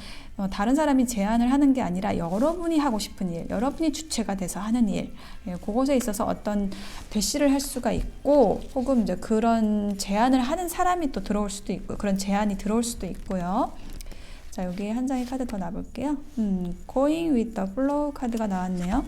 다른 사람이 제안을 하는 게 아니라 여러분이 하고 싶은 일, 여러분이 주체가 돼서 하는 일, 그것에 있어서 어떤 대시를 할 수가 있고, 혹은 이제 그런 제안을 하는 사람이 또 들어올 수도 있고, 그런 제안이 들어올 수도 있고요. 자, 여기에 한 장의 카드 더 놔볼게요. Going with the flow 카드가 나왔네요.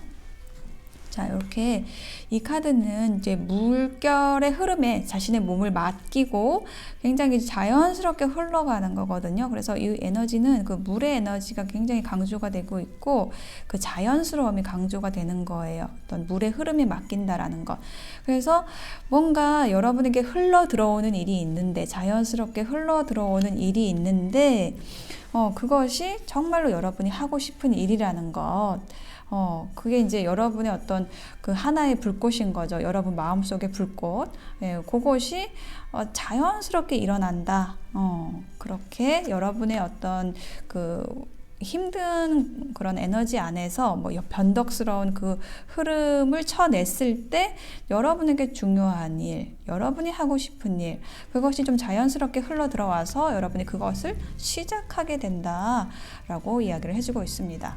자, 이렇게 이 카드는 이제 물결의 흐름에 자신의 몸을 맡기고 굉장히 자연스럽게 흘러가는 거거든요. 그래서 이 에너지는 그 물의 에너지가 굉장히 강조가 되고 있고 그 자연스러움이 강조가 되는 거예요. 어떤 물의 흐름에 맡긴다라는 것. 그래서 뭔가 여러분에게 흘러 들어오는 일이 있는데, 자연스럽게 흘러 들어오는 일이 있는데, 그것이 정말로 여러분이 하고 싶은 일이라는 것. 그게 이제 여러분의 어떤 그 하나의 불꽃인 거죠. 여러분 마음속의 불꽃. 예, 그것이 자연스럽게 일어난다. 그렇게 여러분의 어떤 그 힘든 그런 에너지 안에서 뭐 변덕스러운 그 흐름을 쳐냈을 때 여러분에게 중요한 일, 여러분이 하고 싶은 일, 그것이 좀 자연스럽게 흘러 들어와서 여러분이 그것을 시작하게 된다라고 이야기를 해주고 있습니다.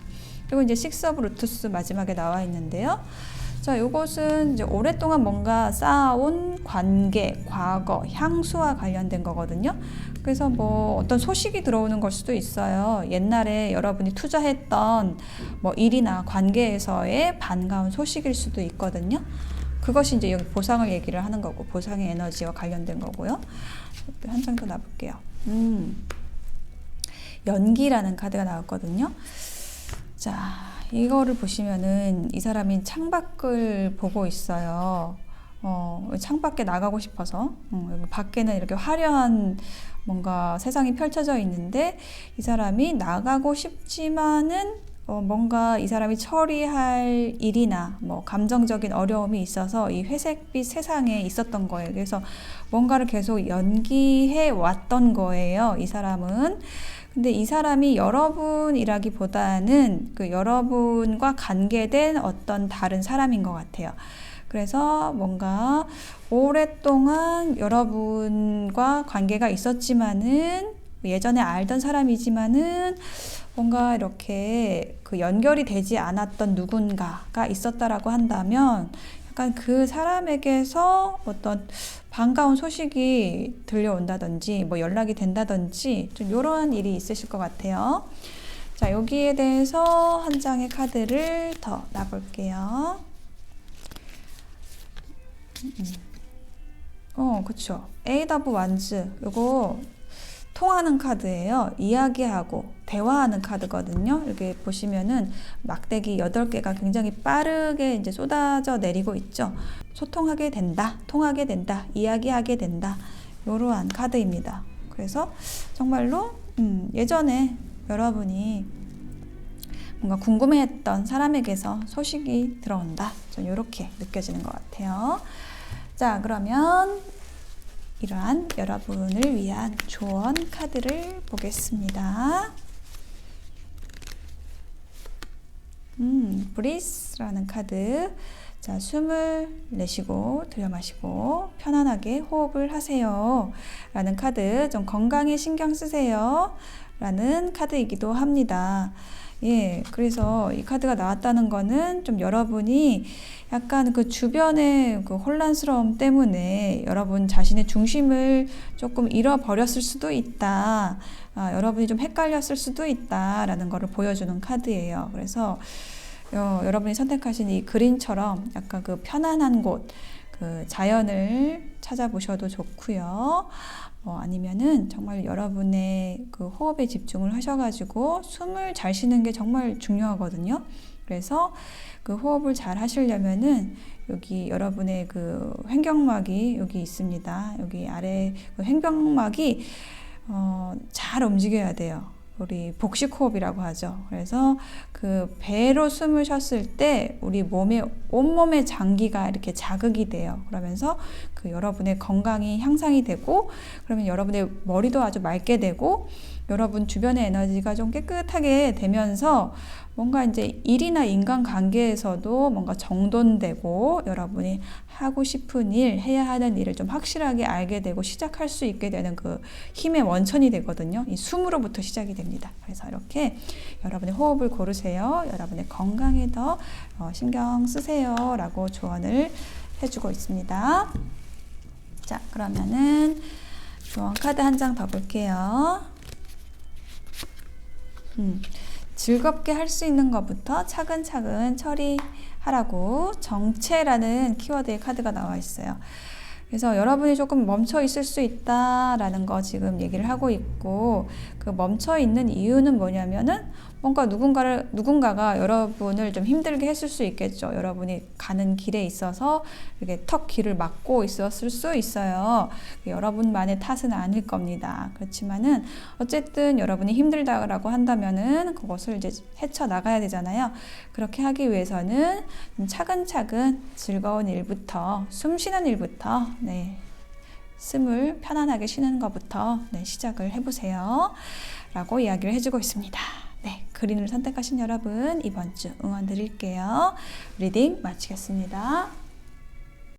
그리고 이제 식스 오브 루트스 마지막에 나와 있는데요. 자, 이것은 이제 오랫동안 뭔가 쌓아온 관계, 과거, 향수와 관련된 거거든요. 그래서 뭐 어떤 소식이 들어오는 걸 수도 있어요. 옛날에 여러분이 투자했던 뭐 일이나 관계에서의 반가운 소식일 수도 있거든요. 그것이 이제 여기 보상을 얘기를 하는 거고, 보상의 에너지와 관련된 거고요. 한 장 더 놔볼게요. 연기라는 카드가 나왔거든요. 자, 이거를 보시면은 이 사람이 창밖을 보고 있어요. 창밖에 나가고 싶어서. 여기 밖에는 이렇게 화려한 뭔가 세상이 펼쳐져 있는데 이 사람이 나가고 싶지만은 뭔가 이 사람이 처리할 일이나 뭐 감정적인 어려움이 있어서 이 회색빛 세상에 있었던 거예요. 그래서 뭔가를 계속 연기해 왔던 거예요, 이 사람은. 근데 이 사람이 여러분이라기보다는 그 여러분과 관계된 어떤 다른 사람인 것 같아요. 그래서 뭔가 오랫동안 여러분과 관계가 있었지만은 예전에 알던 사람이지만은 뭔가 이렇게 그 연결이 되지 않았던 누군가가 있었다라고 한다면 약간 그 사람에게서 어떤 반가운 소식이 들려온다든지 뭐 연락이 된다든지 좀 이런 일이 있으실 것 같아요. 자, 여기에 대해서 한 장의 카드를 더 놔볼게요. 그쵸. 에잇 오브 완즈. 요거 통하는 카드예요. 이야기하고 대화하는 카드거든요. 이렇게 보시면은 막대기 8개가 굉장히 빠르게 이제 쏟아져 내리고 있죠. 소통하게 된다, 통하게 된다, 이야기하게 된다. 이러한 카드입니다. 그래서 정말로 예전에 여러분이 뭔가 궁금해했던 사람에게서 소식이 들어온다. 좀 이렇게 느껴지는 것 같아요. 자, 그러면 이러한 여러분을 위한 조언 카드를 보겠습니다. 브리스라는 카드. 자, 숨을 내쉬고 들여마시고 편안하게 호흡을 하세요 라는 카드. 좀 건강에 신경 쓰세요 라는 카드이기도 합니다. 예, 그래서 이 카드가 나왔다는 거는 좀 여러분이 약간 그 주변의 그 혼란스러움 때문에 여러분 자신의 중심을 조금 잃어버렸을 수도 있다. 여러분이 좀 헷갈렸을 수도 있다라는 거를 보여주는 카드예요. 그래서 여러분이 선택하신 이 그린처럼 약간 그 편안한 곳, 그 자연을 찾아보셔도 좋고요. 아니면은 정말 여러분의 그 호흡에 집중을 하셔가지고 숨을 잘 쉬는 게 정말 중요하거든요. 그래서 그 호흡을 잘 하시려면은 여기 여러분의 그 횡격막이 여기 있습니다. 여기 아래 그 횡격막이 잘 움직여야 돼요. 우리 복식 호흡이라고 하죠. 그래서 그 배로 숨을 쉬었을 때 우리 온몸의 장기가 이렇게 자극이 돼요. 그러면서 그 여러분의 건강이 향상이 되고, 그러면 여러분의 머리도 아주 맑게 되고, 여러분 주변의 에너지가 좀 깨끗하게 되면서 뭔가 이제 일이나 인간관계에서도 뭔가 정돈되고 여러분이 하고 싶은 일, 해야 하는 일을 좀 확실하게 알게 되고 시작할 수 있게 되는 그 힘의 원천이 되거든요. 이 숨으로부터 시작이 됩니다. 그래서 이렇게 여러분의 호흡을 고르세요. 여러분의 건강에 더 신경 쓰세요 라고 조언을 해주고 있습니다. 자, 그러면은 조언 카드 한 장 더 볼게요. 즐겁게 할 수 있는 것부터 차근차근 처리하라고 정체라는 키워드의 카드가 나와 있어요. 그래서 여러분이 조금 멈춰 있을 수 있다라는 거 지금 얘기를 하고 있고, 그 멈춰 있는 이유는 뭐냐면은 뭔가 누군가가 여러분을 좀 힘들게 했을 수 있겠죠. 여러분이 가는 길에 있어서 이렇게 턱 길을 막고 있었을 수 있어요. 여러분만의 탓은 아닐 겁니다. 그렇지만은 어쨌든 여러분이 힘들다라고 한다면은 그것을 이제 헤쳐 나가야 되잖아요. 그렇게 하기 위해서는 차근차근 즐거운 일부터, 숨 쉬는 일부터, 숨을 편안하게 쉬는 것부터 시작을 해보세요. 라고 이야기를 해주고 있습니다. 그린을 선택하신 여러분, 이번 주 응원 드릴게요. 리딩 마치겠습니다.